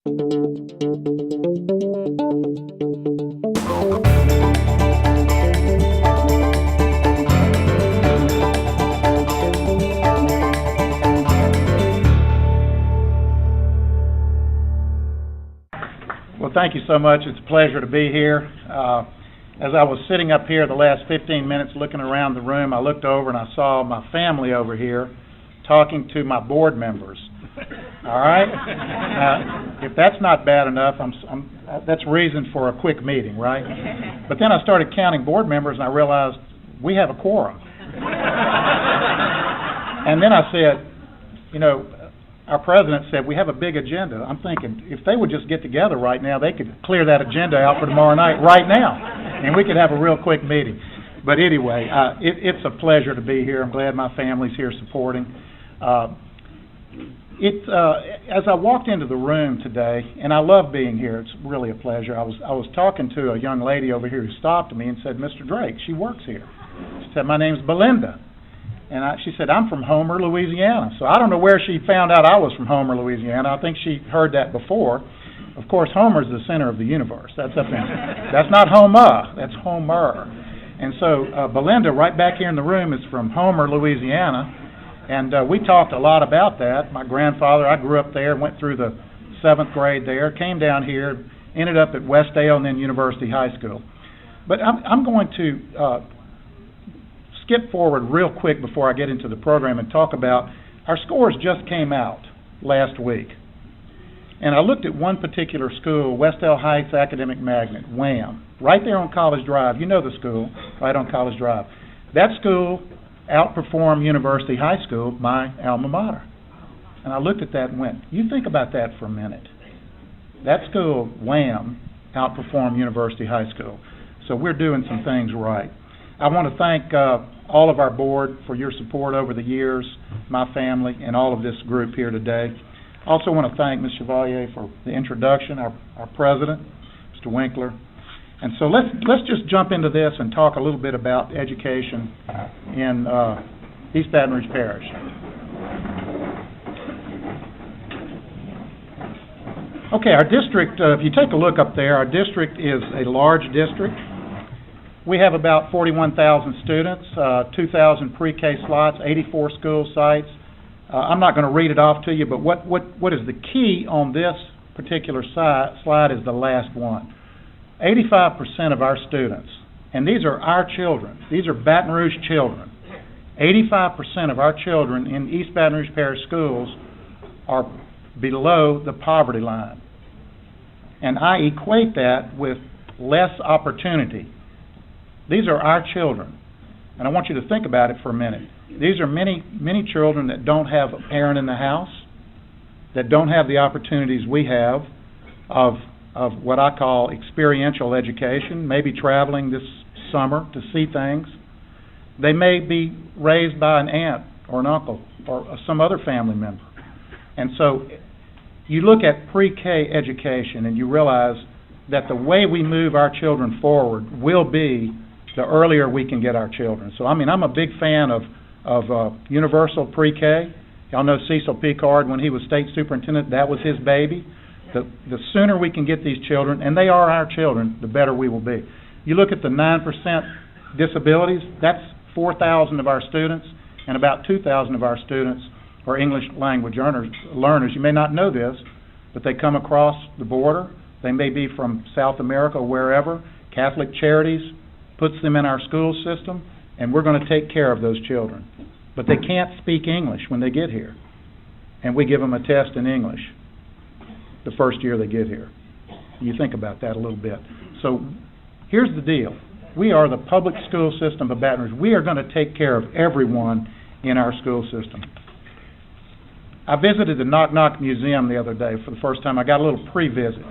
Well, thank you so much. It's a pleasure to be here. As I was sitting up here the last 15 minutes looking around the room, I looked over and I saw my family over here talking to my board members. All right? Now, if that's not bad enough, that's reason for a quick meeting, right? But then I started counting board members and I realized we have a quorum. And then I said, you know, our president said we have a big agenda. I'm thinking if they would just get together right now, they could clear that agenda out for tomorrow night right now, and we could have a real quick meeting. But anyway, it's a pleasure to be here. I'm glad my family's here supporting. As I walked into the room today, and I love being here. It's really a pleasure. I was talking to a young lady over here who stopped me and said, "Mr. Drake," she works here. She said, "My name's Belinda." And she said, "I'm from Homer, Louisiana." So I don't know where she found out I was from Homer, Louisiana. I think she heard that before. Of course, Homer's the center of the universe. That's up in. That's not Homa. That's Homer. And so Belinda, right back here in the room, is from Homer, Louisiana. And we talked a lot about that. My grandfather, I grew up there, went through the 7th grade there, came down here, ended up at Westdale and then University High School. But I'm going to skip forward real quick before I get into the program and talk about our scores just came out last week. And I looked at one particular school, Westdale Heights Academic Magnet, WHAM, right there on College Drive. You know the school, right on College Drive. That school outperformed University High School, my alma mater. And I looked at that and went, you think about that for a minute. That school, WHAM, outperformed University High School. So we're doing some things right. I want to thank all of our board for your support over the years, my family, and all of this group here today. I also want to thank Ms. Chevalier for the introduction, our president, Mr. Winkler. And so let's just jump into this and talk a little bit about education in East Baton Rouge Parish. Okay, our district, if you take a look up there, our district is a large district. We have about 41,000 students, 2,000 pre-K slots, 84 school sites. I'm not going to read it off to you, but what is the key on this particular slide is the last one. 85% of our students, and these are our children, these are Baton Rouge children, 85% of our children in East Baton Rouge Parish schools are below the poverty line. And I equate that with less opportunity. These are our children, and I want you to think about it for a minute. These are many, many children that don't have a parent in the house, that don't have the opportunities we have of what I call experiential education, maybe traveling this summer to see things. They may be raised by an aunt or an uncle or some other family member. And so you look at pre-K education and you realize that the way we move our children forward will be the earlier we can get our children. So, I mean, I'm a big fan of universal pre-K. Y'all know Cecil Picard, when he was state superintendent, that was his baby. The sooner we can get these children, and they are our children, the better we will be. You look at the 9% disabilities, that's 4,000 of our students, and about 2,000 of our students are English language learners. You may not know this, but they come across the border. They may be from South America or wherever. Catholic Charities puts them in our school system, and we're going to take care of those children. But they can't speak English when they get here, and we give them a test in English the first year they get here. You think about that a little bit. So here's the deal. We are the public school system of Baton Rouge. We are going to take care of everyone in our school system. I visited the Knock Knock Museum the other day for the first time. I got a little pre-visit.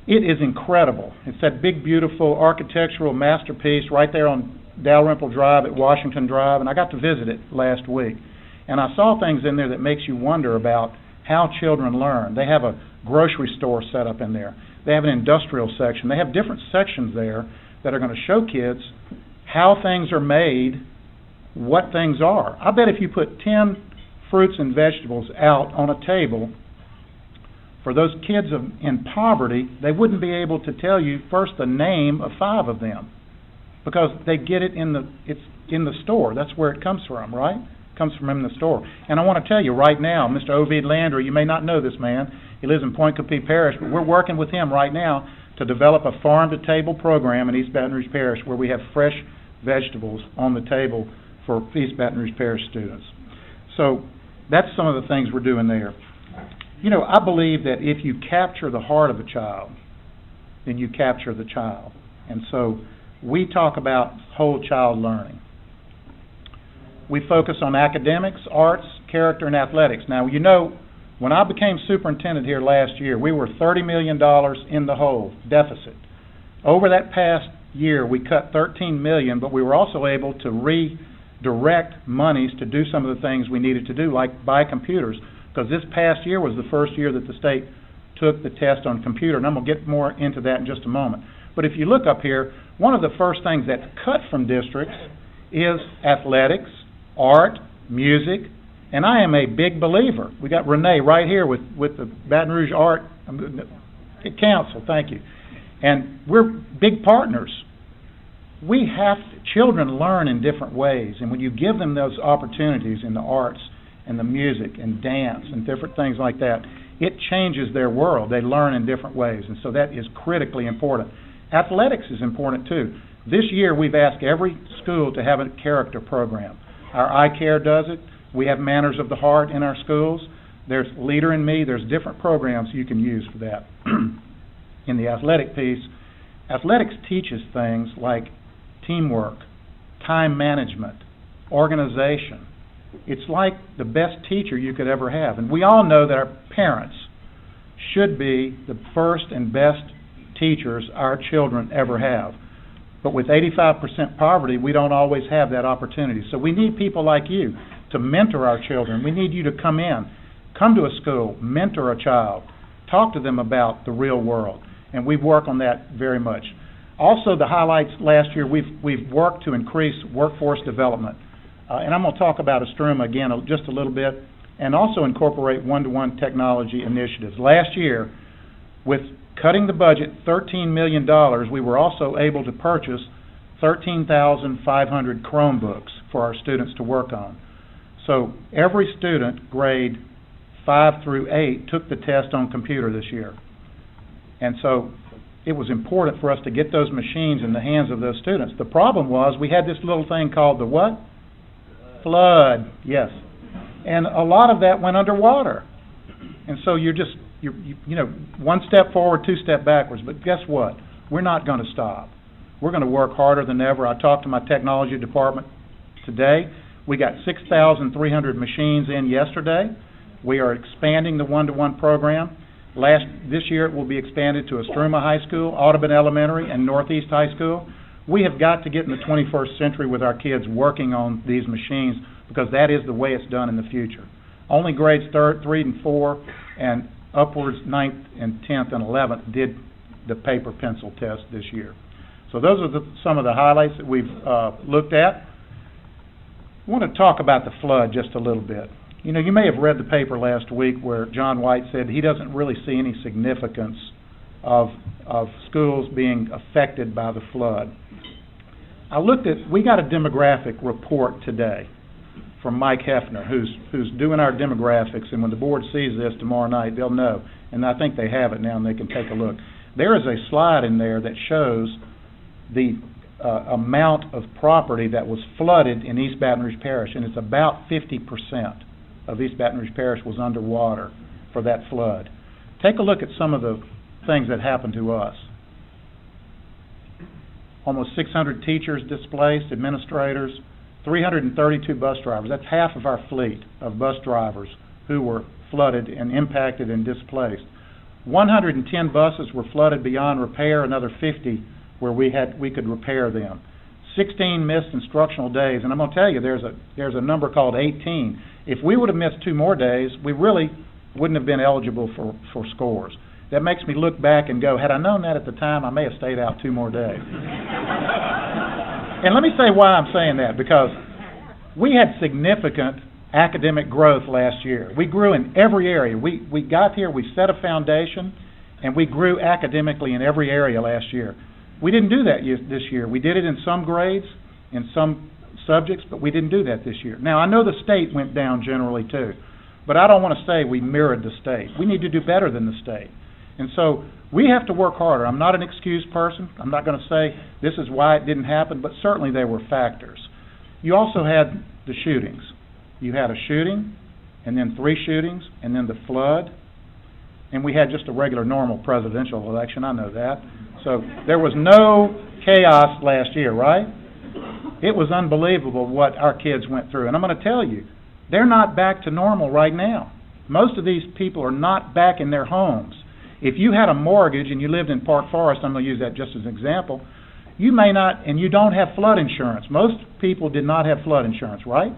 It is incredible. It's that big, beautiful architectural masterpiece right there on Dalrymple Drive at Washington Drive, and I got to visit it last week. And I saw things in there that makes you wonder about how children learn. They have a grocery store set up in there. They have an industrial section. They have different sections there that are going to show kids how things are made, what things are. I bet if you put 10 fruits and vegetables out on a table For those kids in poverty, they wouldn't be able to tell you first the name of 5 of them, because they get it's in the store. That's where it comes from, right? It comes from in the store. And I want to tell you right now, Mr. Ovid Landry, you may not know this man. He lives in Point Coupee Parish, but we're working with him right now to develop a farm-to-table program in East Baton Rouge Parish where we have fresh vegetables on the table for East Baton Rouge Parish students. So that's some of the things we're doing there. You know, I believe that if you capture the heart of a child, then you capture the child. And so we talk about whole child learning. We focus on academics, arts, character, and athletics. Now, you know, when I became superintendent here last year, we were $30 million in the hole, deficit. Over that past year, we cut $13 million, but we were also able to redirect monies to do some of the things we needed to do, like buy computers, because this past year was the first year that the state took the test on computer, and I'm going to get more into that in just a moment. But if you look up here, one of the first things that's cut from districts is athletics, art, music, and I am a big believer. We got Renee right here with the Baton Rouge Art Council, thank you. And we're big partners. Children learn in different ways, and when you give them those opportunities in the arts and the music and dance and different things like that, it changes their world. They learn in different ways, and so that is critically important. Athletics is important too. This year we've asked every school to have a character program. Our iCare does it. We have Manners of the Heart in our schools. There's Leader in Me. There's different programs you can use for that. In the athletic piece, athletics teaches things like teamwork, time management, organization. It's like the best teacher you could ever have. And we all know that our parents should be the first and best teachers our children ever have. But with 85% poverty, we don't always have that opportunity. So we need people like you to mentor our children. We need you to come to a school, mentor a child, talk to them about the real world. And we work on that very much. Also, the highlights last year, we've worked to increase workforce development. And I'm going to talk about Estruma again just a little bit, and also incorporate one-to-one technology initiatives. Last year, with cutting the budget $13 million, we were also able to purchase 13,500 Chromebooks for our students to work on. So every student, grade 5 through 8, took the test on computer this year. And so it was important for us to get those machines in the hands of those students. The problem was we had this little thing called the what? Flood, yes. And a lot of that went underwater. And so you're one step forward, 2 steps backwards. But guess what? We're not going to stop. We're going to work harder than ever. I talked to my technology department today. We got 6,300 machines in yesterday. We are expanding the one-to-one program. This year it will be expanded to Estruma High School, Audubon Elementary, and Northeast High School. We have got to get in the 21st century with our kids working on these machines, because that is the way it's done in the future. Only grades 3 and 4 and upwards 9th and 10th and 11th did the paper pencil test this year. So those are some of the highlights that we've looked at. I want to talk about the flood just a little bit. You know, you may have read the paper last week where John White said he doesn't really see any significance of schools being affected by the flood. We got a demographic report today from Mike Hefner, who's doing our demographics, and when the board sees this tomorrow night, they'll know. And I think they have it now, and they can take a look. There is a slide in there that shows the amount of property that was flooded in East Baton Rouge Parish, and it's about 50% of East Baton Rouge Parish was underwater for that flood. Take a look at some of the things that happened to us. Almost 600 teachers displaced, administrators, 332 bus drivers. That's half of our fleet of bus drivers who were flooded and impacted and displaced. 110 buses were flooded beyond repair, another 50 where we could repair them. 16 missed instructional days, and I'm going to tell you, there's a number called 18. If we would have missed 2 more days, we really wouldn't have been eligible for scores. That makes me look back and go, had I known that at the time, I may have stayed out 2 more days. And let me say why I'm saying that, because we had significant academic growth last year. We grew in every area. We got here, we set a foundation, and we grew academically in every area last year. We didn't do that this year. We did it in some grades, in some subjects, but we didn't do that this year. Now, I know the state went down generally too, but I don't want to say we mirrored the state. We need to do better than the state. And so we have to work harder. I'm not an excuse person. I'm not going to say this is why it didn't happen, but certainly there were factors. You also had the shootings. You had a shooting, and then 3 shootings, and then the flood, and we had just a regular normal presidential election. I know that. So there was no chaos last year, right? It was unbelievable what our kids went through. And I'm going to tell you, they're not back to normal right now. Most of these people are not back in their homes. If you had a mortgage and you lived in Park Forest, I'm going to use that just as an example, you may not, and you don't have flood insurance. Most people did not have flood insurance, right?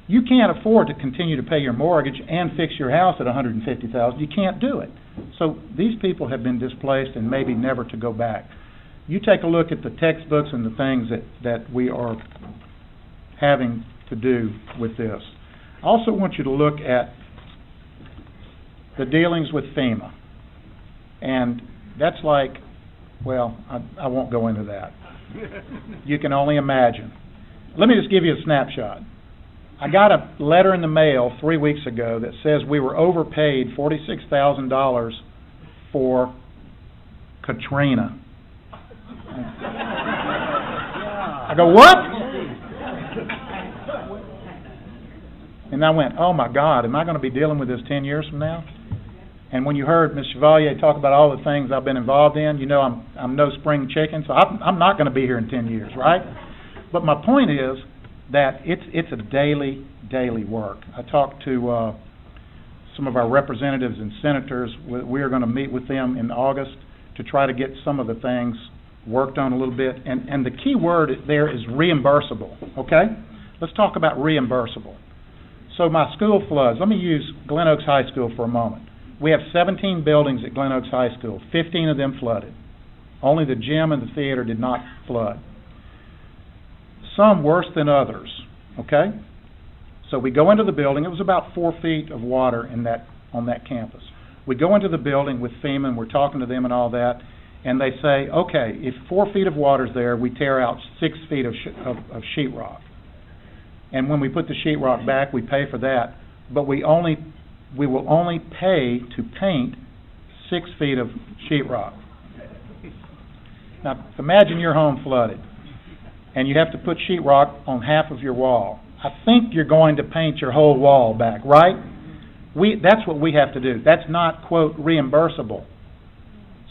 You can't afford to continue to pay your mortgage and fix your house at $150,000. You can't do it. So these people have been displaced and maybe never to go back. You take a look at the textbooks and the things that we are having to do with this. I also want you to look at the dealings with FEMA. And that's like, well, I won't go into that. You can only imagine. Let me just give you a snapshot. I got a letter in the mail 3 weeks ago that says we were overpaid $46,000 for Katrina. I go, what? And I went, oh my God, am I going to be dealing with this 10 years from now? And when you heard Ms. Chevalier talk about all the things I've been involved in, you know I'm no spring chicken, so I'm not going to be here in 10 years, right? But my point is that it's a daily work. I talked to some of our representatives and senators. We are going to meet with them in August to try to get some of the things worked on a little bit. And the key word there is reimbursable, okay? Let's talk about reimbursable. So my school floods. Let me use Glen Oaks High School for a moment. We have 17 buildings at Glen Oaks High School. 15 of them flooded. Only the gym and the theater did not flood. Some worse than others, okay? So we go into the building. It was about 4 feet of water on that campus. We go into the building with FEMA, and we're talking to them and all that, and they say, okay, if 4 feet of water's there, we tear out 6 feet of sheetrock. And when we put the sheetrock back, we pay for that, but we will only pay to paint 6 feet of sheetrock. Now, imagine your home flooded, and you have to put sheetrock on half of your wall. I think you're going to paint your whole wall back, right? That's what we have to do. That's not, quote, reimbursable.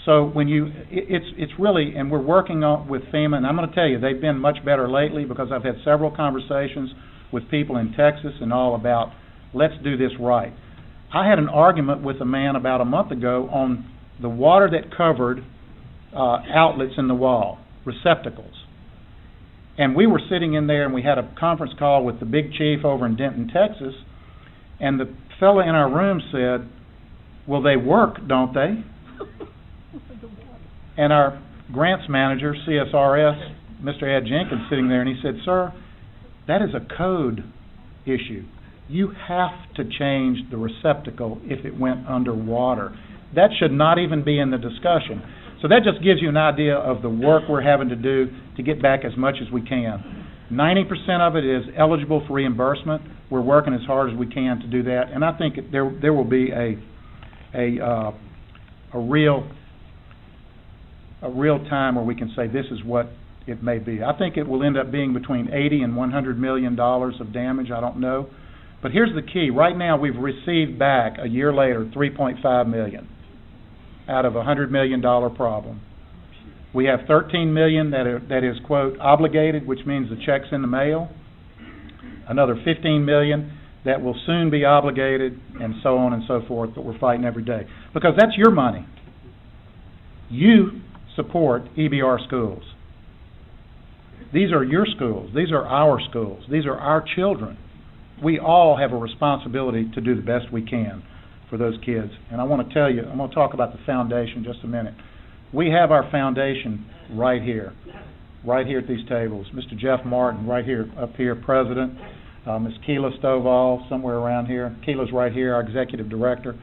So when it's really, and we're working on with FEMA, and I'm going to tell you, they've been much better lately because I've had several conversations with people in Texas and all about, let's do this right. I had an argument with a man about a month ago on the water that covered outlets in the wall, receptacles. And we were sitting in there, and we had a conference call with the big chief over in Denton, Texas, and the fellow in our room said, well, they work, don't they? And our grants manager, CSRS, Mr. Ed Jenkins, sitting there, and he said, sir, that is a code issue. You have to change the receptacle if it went underwater. That should not even be in the discussion. So that just gives you an idea of the work we're having to do to get back as much as we can. 90% of it is eligible for reimbursement. We're working as hard as we can to do that, and I think there will be a real time where we can say this is what it may be. I think it will end up being between $80 and $100 million of damage. I don't know. But here's the key. Right now we've received back, a year later, $3.5 million out of a $100 million problem. We have $13 million that is, quote, obligated, which means the check's in the mail. Another $15 million that will soon be obligated, and so on and so forth, but we're fighting every day. Because that's your money. You support EBR schools. These are your schools. These are our schools. These are our children. We all have a responsibility to do the best we can for those kids. And I want to tell you, I'm going to talk about the foundation just a minute. We have our foundation right here at these tables. Mr. Jeff Martin, right here, up here, president. Ms. Keela Stovall, somewhere around here. Keela's right here, our executive director.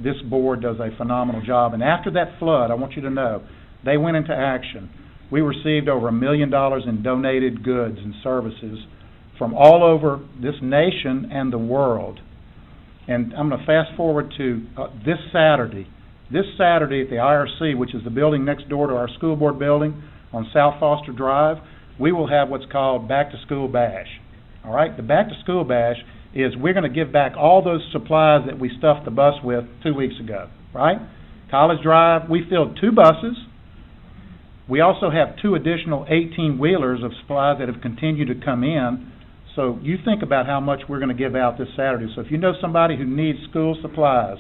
This board does a phenomenal job. And after that flood, I want you to know, they went into action. We received over $1 million in donated goods and services from all over this nation and the world. And I'm going to fast forward to this Saturday. This Saturday at the IRC, which is the building next door to our school board building on South Foster Drive, we will have what's called Back to School Bash. All right? The Back to School Bash is we're going to give back all those supplies that we stuffed the bus with 2 weeks ago. Right? College Drive, we filled 2 buses. We also have 2 additional 18-wheelers of supplies that have continued to come in. So you think about how much we're going to give out this Saturday. So if you know somebody who needs school supplies,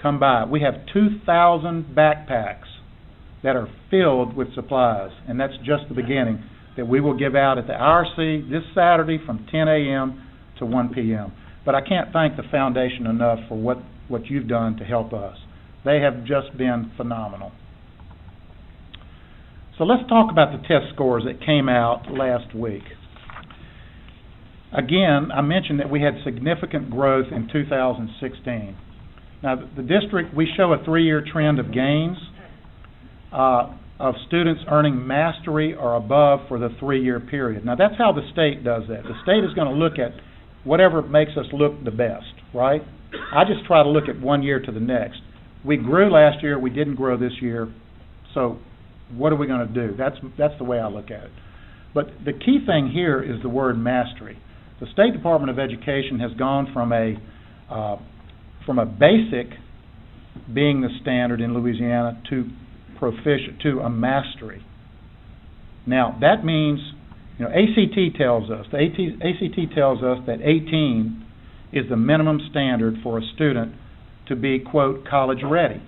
come by. We have 2,000 backpacks that are filled with supplies, and that's just the beginning, that we will give out at the IRC this Saturday from 10 a.m. to 1 p.m. But I can't thank the foundation enough for what you've done to help us. They have just been phenomenal. So let's talk about the test scores that came out last week. Again, I mentioned that we had significant growth in 2016. Now, the district, we show a 3-year trend of gains of students earning mastery or above for the 3-year period. Now, that's how the state does that. The state is going to look at whatever makes us look the best, right? I just try to look at 1 year to the next. We grew last year, we didn't grow this year, so what are we going to do? That's the way I look at it. But the key thing here is the word mastery. The State Department of Education has gone from a basic being the standard in Louisiana to proficient, to a mastery. Now, that means, ACT tells us, ACT tells us that 18 is the minimum standard for a student to be, quote, college ready.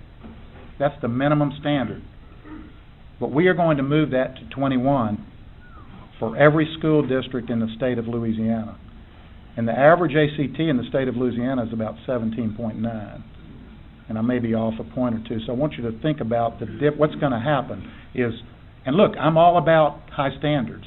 That's the minimum standard. But we are going to move that to 21 for every school district in the state of Louisiana. And the average ACT in the state of Louisiana is about 17.9. And I may be off a point or two. So I want you to think about what's going to happen is, and look, I'm all about high standards.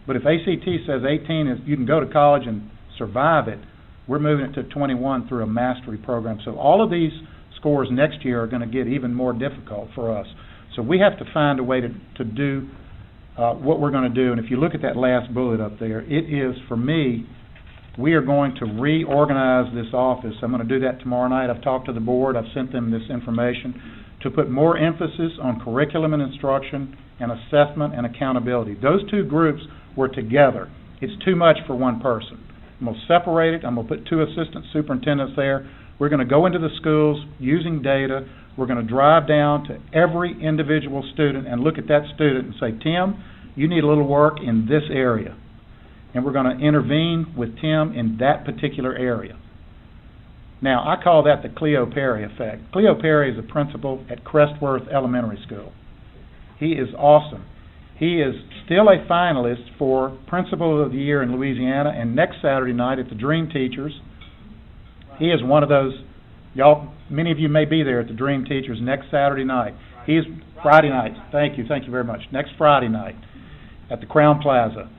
But if ACT says 18 is, you can go to college and survive it, we're moving it to 21 through a mastery program. So all of these scores next year are going to get even more difficult for us. So we have to find a way to do what we're going to do. And if you look at that last bullet up there, it is, for me, we are going to reorganize this office. I'm going to do that tomorrow night. I've talked to the board. I've sent them this information to put more emphasis on curriculum and instruction and assessment and accountability. Those 2 groups were together. It's too much for one person. I'm going to separate it. I'm going to put 2 assistant superintendents there. We're going to go into the schools using data. We're going to drive down to every individual student and look at that student and say, Tim, you need a little work in this area. And we're going to intervene with Tim in that particular area. Now, I call that the Cleo Perry effect. Cleo Perry is a principal at Crestworth Elementary School. He is awesome. He is still a finalist for Principal of the Year in Louisiana, and next Saturday night at the Dream Teachers, he is one of those. Y'all, many of you may be there at the Dream Teachers next Saturday night. He's Friday night. Thank you very much. Next Friday night at the Crown Plaza.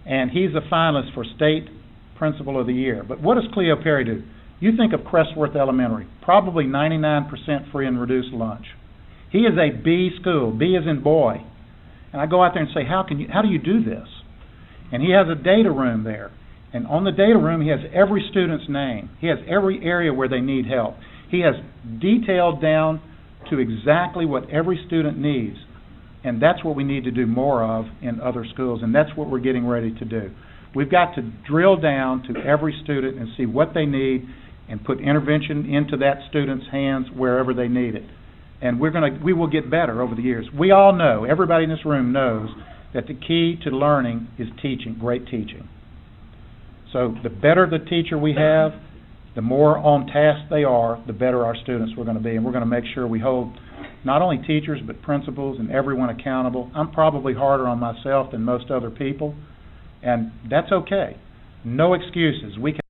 And he's a finalist for State Principal of the Year. But what does Cleo Perry do? You think of Crestworth Elementary, probably 99% free and reduced lunch. He is a B school. B as in boy. And I go out there and say, how do you do this? And he has a data room there. And on the data room, he has every student's name. He has every area where they need help. He has detailed down to exactly what every student needs. And that's what we need to do more of in other schools, and that's what we're getting ready to do. We've got to drill down to every student and see what they need and put intervention into that student's hands wherever they need it. And we will get better over the years. We all know, everybody in this room knows, that the key to learning is teaching, great teaching. So the better the teacher we have, the more on task they are, the better our students we're going to be. And we're going to make sure we hold not only teachers but principals and everyone accountable. I'm probably harder on myself than most other people, and that's okay. No excuses. We can